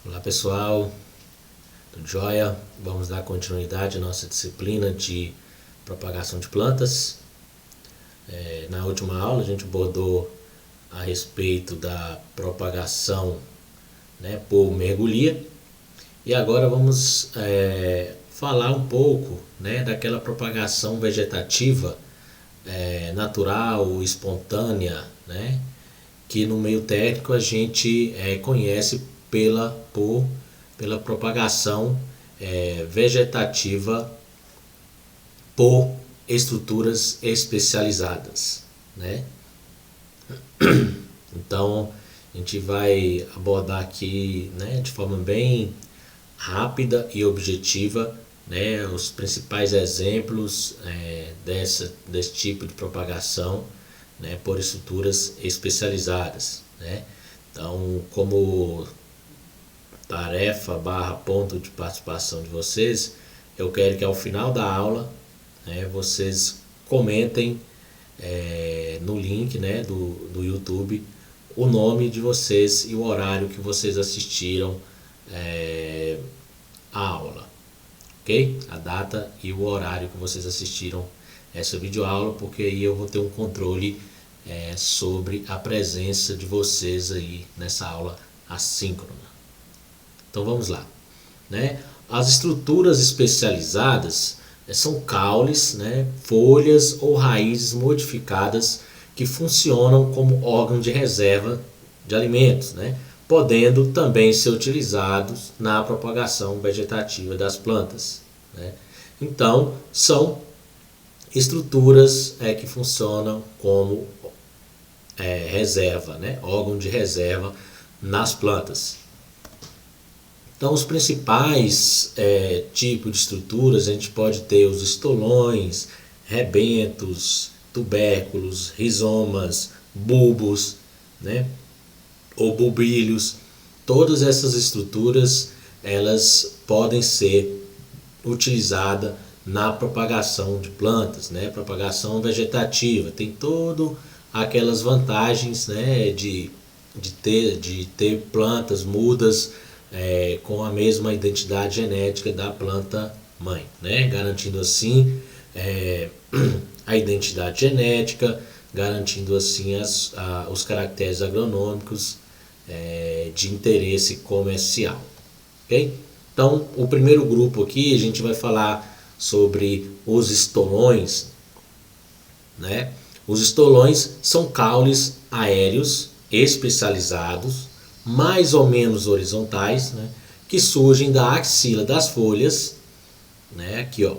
Olá pessoal, tudo jóia? Vamos dar continuidade à nossa disciplina de propagação de plantas. Na última aula a gente abordou a respeito da propagação, por mergulhia, e agora vamos falar um pouco, daquela propagação vegetativa natural, espontânea, que no meio técnico a gente conhece pela propagação vegetativa por estruturas especializadas, né? Então a gente vai abordar aqui, de forma bem rápida e objetiva, os principais exemplos desse tipo de propagação, por estruturas especializadas, né? Então, como tarefa barra ponto de participação de vocês, eu quero que ao final da aula, vocês comentem no link, do YouTube, o nome de vocês e o horário que vocês assistiram a aula, ok? A data e o horário que vocês assistiram essa videoaula, porque aí eu vou ter um controle sobre a presença de vocês aí nessa aula assíncrona. Então vamos lá, As estruturas especializadas são caules, folhas ou raízes modificadas que funcionam como órgão de reserva de alimentos, podendo também ser utilizados na propagação vegetativa das plantas, Então são estruturas que funcionam como reserva, órgão de reserva nas plantas. Então, os principais tipos de estruturas, a gente pode ter os estolões, rebentos, tubérculos, rizomas, bulbos, ou bulbilhos. Todas essas estruturas, elas podem ser utilizadas na propagação de plantas, propagação vegetativa. Tem todas aquelas vantagens, de ter plantas mudas com a mesma identidade genética da planta mãe, garantindo assim a identidade genética, garantindo assim os caracteres agronômicos de interesse comercial, ok? Então, o primeiro grupo aqui a gente vai falar sobre os estolões, Os estolões são caules aéreos especializados, mais ou menos horizontais, que surgem da axila das folhas, aqui ó,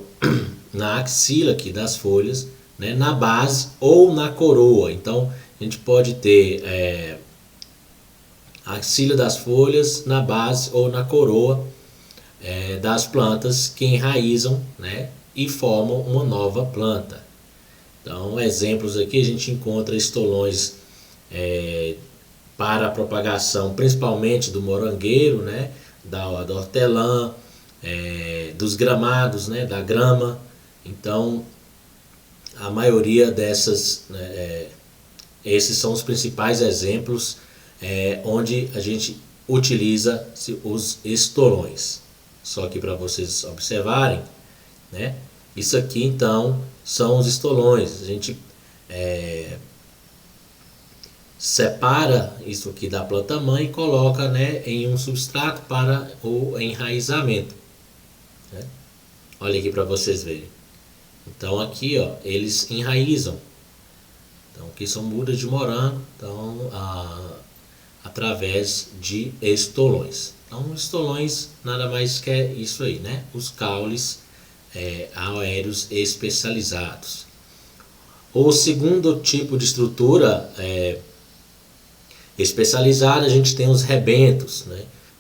na axila aqui das folhas, na base ou na coroa. Então a gente pode ter a axila das folhas na base ou na coroa das plantas que enraizam, e formam uma nova planta. Então, exemplos aqui a gente encontra estolões para a propagação principalmente do morangueiro, da hortelã, dos gramados, da grama. Então a maioria dessas, esses são os principais exemplos onde a gente utiliza os estolões. Só que para vocês observarem, isso aqui então são os estolões. A gente separa isso aqui da planta mãe e coloca em um substrato para o enraizamento. Olha aqui para vocês verem. Então aqui ó, eles enraizam. Então aqui são mudas de morango, então através de estolões. Então estolões nada mais que é isso aí, os caules aéreos especializados. O segundo tipo de estrutura especializada, a gente tem os rebentos,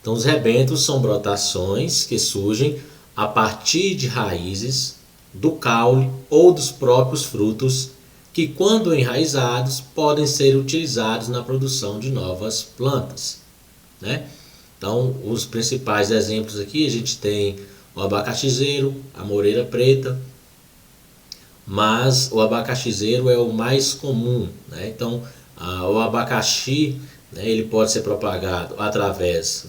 Então os rebentos são brotações que surgem a partir de raízes do caule ou dos próprios frutos, que quando enraizados podem ser utilizados na produção de novas plantas, Então os principais exemplos aqui a gente tem o abacaxizeiro, a moreira preta, mas o abacaxizeiro é o mais comum, Então o abacaxi, ele pode ser propagado através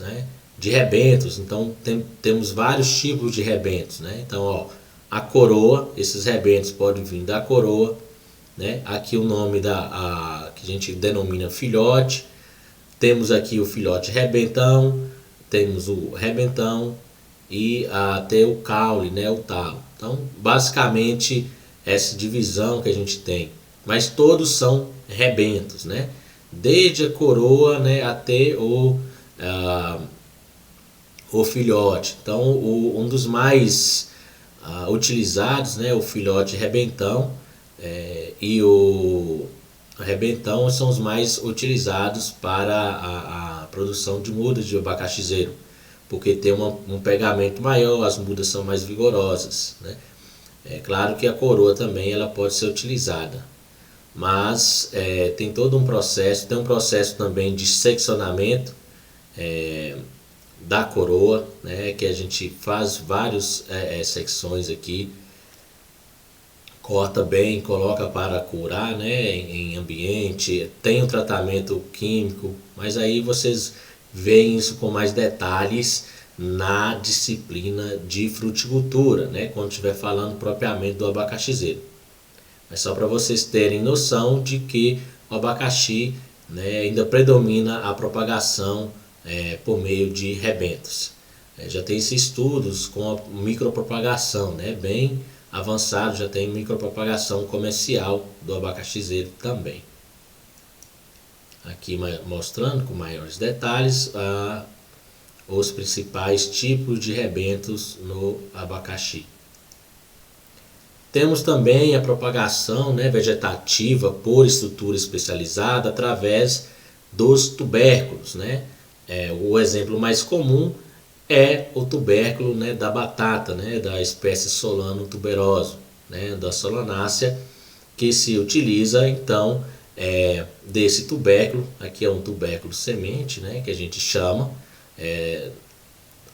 de rebentos. Então temos vários tipos de rebentos, né? Então, ó, a coroa, esses rebentos podem vir da coroa, né? Aqui o nome que a gente denomina filhote. Temos aqui o filhote rebentão, temos o rebentão e até o caule, né? O talo. Então, basicamente, essa divisão que a gente tem. Mas todos são rebentos, né? Desde a coroa, né, até o filhote. Então, um dos mais utilizados, né, o filhote rebentão e o rebentão são os mais utilizados para a produção de mudas de abacaxizeiro, porque tem um pegamento maior, as mudas são mais vigorosas, né? É claro que a coroa também ela pode ser utilizada, mas tem todo um processo, tem um processo também de seccionamento da coroa, né, que a gente faz várias secções aqui, corta bem, coloca para curar, né, em ambiente, tem um tratamento químico, mas aí vocês veem isso com mais detalhes na disciplina de fruticultura, né, quando estiver falando propriamente do abacaxizeiro. Mas só para vocês terem noção de que o abacaxi, né, ainda predomina a propagação por meio de rebentos. Já tem esses estudos com a micropropagação, né, bem avançado, já tem micropropagação comercial do abacaxizeiro também. Aqui mostrando com maiores detalhes os principais tipos de rebentos no abacaxi. Temos também a propagação, né, vegetativa por estrutura especializada através dos tubérculos, né? O exemplo mais comum é o tubérculo, né, da batata, né, da espécie Solanum tuberoso, né, da Solanácea, que se utiliza então desse tubérculo. Aqui é um tubérculo semente, né, que a gente chama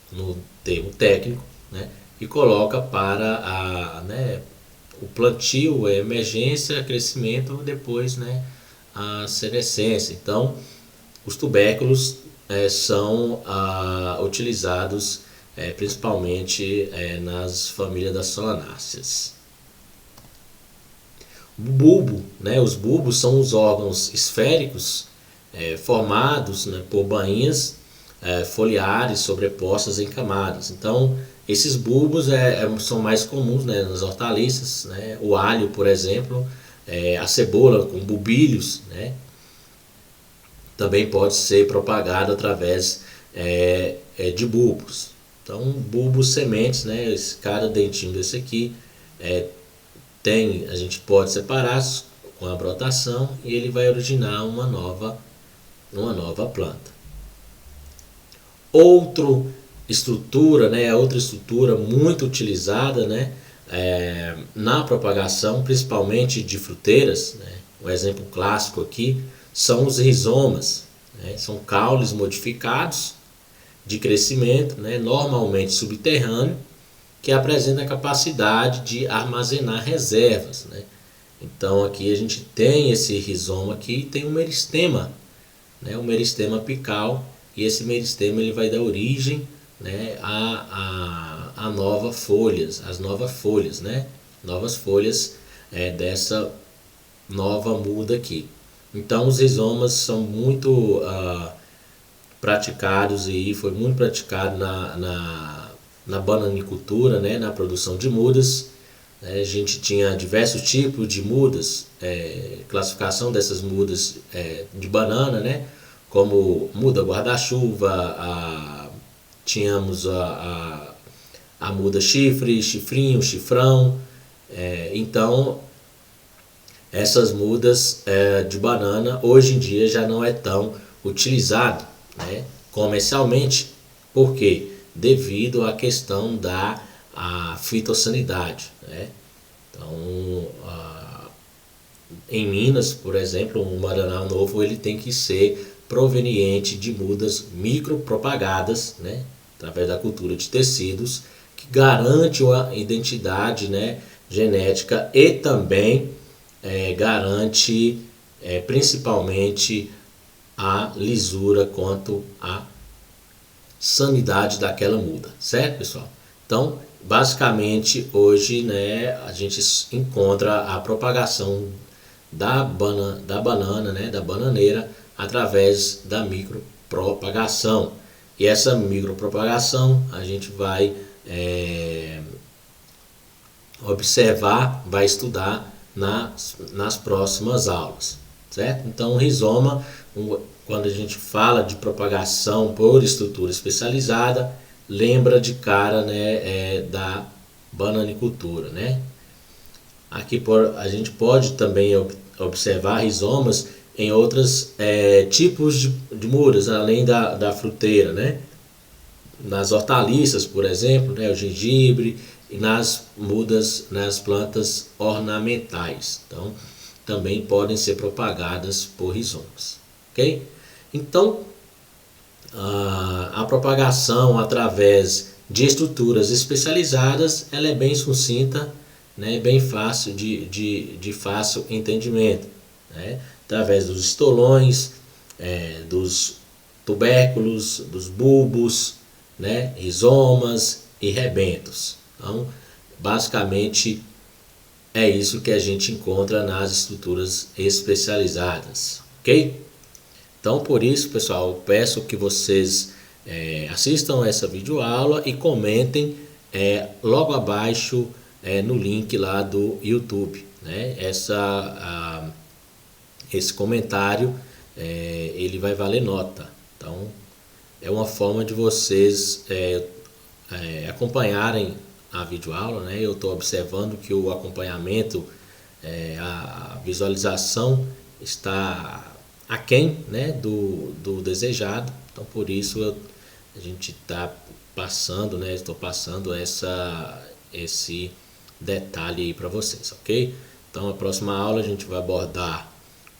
no termo técnico, né, e coloca para o plantio, a emergência, crescimento, depois, né, a senescência. Então, os tubérculos são utilizados principalmente nas famílias das solanáceas. O bulbo, né, os bulbos são os órgãos esféricos formados, né, por bainhas foliares sobrepostas em camadas. Então, esses bulbos são mais comuns, né, nas hortaliças, né, o alho, por exemplo, a cebola com bulbilhos, né, também pode ser propagado através de bulbos. Então, bulbos sementes, né, cada dentinho desse aqui a gente pode separar com a brotação e ele vai originar uma nova planta. Outra estrutura muito utilizada, né, na propagação, principalmente de fruteiras, né, um exemplo clássico aqui são os rizomas, né, são caules modificados de crescimento, né, normalmente subterrâneo, que apresenta a capacidade de armazenar reservas, né. Então aqui a gente tem esse rizoma aqui, tem um meristema, né, o meristema apical, e esse meristema ele vai dar origem, né, a novas folhas, né, novas folhas dessa nova muda aqui. Então os rizomas são muito praticados e foi muito praticado na bananicultura, né, na produção de mudas. A gente tinha diversos tipos de mudas, classificação dessas mudas de banana, né, como muda guarda-chuva, tínhamos a muda chifre, chifrinho, chifrão. Então essas mudas de banana hoje em dia já não é tão utilizado, né, comercialmente. Por quê? Devido à questão da fitossanidade, né? Então, em Minas, por exemplo, um Maranhão novo ele tem que ser proveniente de mudas micropropagadas, né, através da cultura de tecidos, que garante uma identidade, né, genética e também garante principalmente a lisura quanto à sanidade daquela muda, certo, pessoal? Então, basicamente, hoje, né, a gente encontra a propagação da banana, né, da bananeira, através da micropropagação. E essa micropropagação a gente vai observar, vai estudar nas próximas aulas, certo? Então, o rizoma, quando a gente fala de propagação por estrutura especializada, lembra de cara, né, da bananicultura, né? Aqui a gente pode também observar rizomas em outros tipos de mudas, além da fruteira, né? Nas hortaliças, por exemplo, né, o gengibre, e nas mudas, nas plantas ornamentais. Então, também podem ser propagadas por rizomas, ok? Então, a propagação através de estruturas especializadas, ela é bem sucinta, né, bem fácil de fácil entendimento, né, através dos estolões, dos tubérculos, dos bulbos, né, rizomas e rebentos. Então, basicamente é isso que a gente encontra nas estruturas especializadas, ok? Então, por isso, pessoal, eu peço que vocês assistam essa videoaula e comentem logo abaixo no link lá do YouTube, né? Esse comentário ele vai valer nota. Então, é uma forma de vocês acompanharem a videoaula, né? Eu estou observando que o acompanhamento, a visualização está aquém, né, do desejado. Então, por isso a gente está passando, né? Estou passando esse detalhe aí para vocês, ok? Então, a próxima aula a gente vai abordar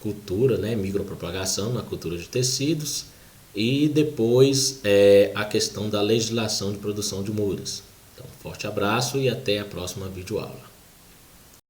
cultura, né, micropropagação na cultura de tecidos, e depois a questão da legislação de produção de mudas. Então, forte abraço e até a próxima videoaula.